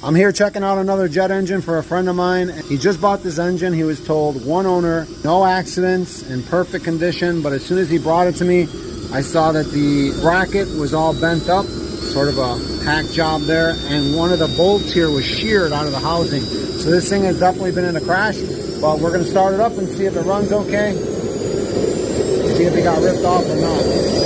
I'm here checking out another jet engine for a friend of mine. He just bought this engine. He was told one owner, no accidents, in perfect condition. But as soon as he brought it to me, I saw that the bracket was all bent up, sort of a hack job there. And one of the bolts here was sheared out of the housing. So this thing has definitely been in a crash. But we're gonna start it up and see if it runs okay. See if it got ripped off or not.